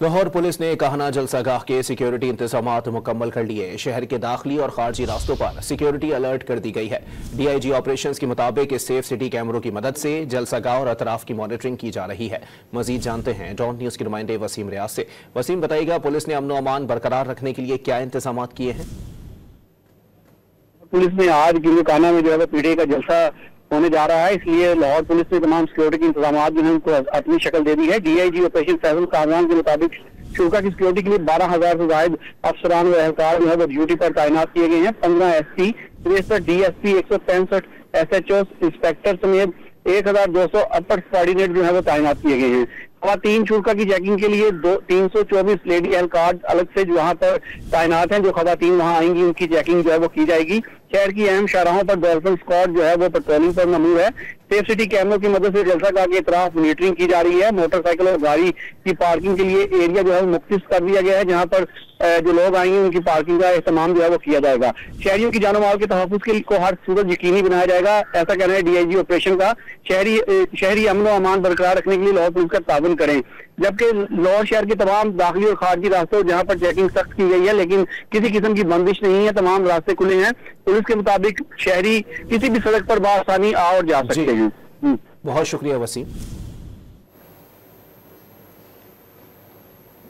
Lahore police ने काहना जलसागाह के security इंतजामात मुकम्मल कर लिए। शहर के दाखिली और खारजी रास्तों पर सिक्योरिटी अलर्ट कर दी गई है। DIG ऑपरेशंस के मुताबिक इस सेफ सिटी कैमरों की मदद से जलसागाह और अतराफ की मॉनिटरिंग की जा रही है। मजीद जानते हैं डॉन न्यूज के नुमाइंदे वसीम रियाज से। वसीम, बताइएगा पुलिस ने अमन अमान बरकरार रखने के लिए क्या इंतजाम किए हैं? पुलिस ने आज काहना में जो है पीटीआई का जलसा होने जा रहा है, इसलिए लाहौर पुलिस ने तमाम सिक्योरिटी के इंतजाम जो है उनको अपनी शक्ल दे दी है। DIG ऑपरेशन फैसल कामरान के मुताबिक शुरा की सिक्योरिटी के लिए 12,000 से ज्यादा अफसरान व एहलकार जो है वो ड्यूटी पर तैनात किए गए हैं। 15 SP, 63 DSP, 165 SHO, इंस्पेक्टर समेत 1,200 अपर सबॉर्डिनेट जो है वो तैनात किए गए हैं। खवातीन शुरा की चेकिंग के लिए 324 लेडी एहलकार अलग से वहां पर तैनात हैं। जो खवातीन वहां आएंगी उनकी चेकिंग जो है वो की जाएगी। शहर की अहम शाहराहों पर डॉल्फिन स्क्वाड जो है वो पेट्रोलिंग पर ममूर है। सेफ सिटी कैमरों की मदद से जलसागाह के तरफ मॉनिटरिंग की जा रही है। मोटरसाइकिल और गाड़ी की पार्किंग के लिए एरिया जो है मुख्तस कर दिया गया है, जहां पर जो लोग आएंगे उनकी पार्किंग का इस्तेमाल जो है वो किया जाएगा। शहरियों की जानो माल के तहफ्फुज़ के को हर सूरत यकीनी बनाया जाएगा, ऐसा कहना है DIG ऑपरेशन का। शहरी अमन व अमान बरकरार रखने के लिए लाहौर पुलिस का ताउन करें। जबकि लाहौर शहर के तमाम दाखिली और खारजी रास्तों जहां पर चेकिंग सख्त की गई है, लेकिन किसी किस्म की बंदिश नहीं है, तमाम रास्ते खुले हैं। पुलिस के मुताबिक शहरी किसी भी सड़क पर बआसानी आ और जा सकते हैं। बहुत शुक्रिया वसीम।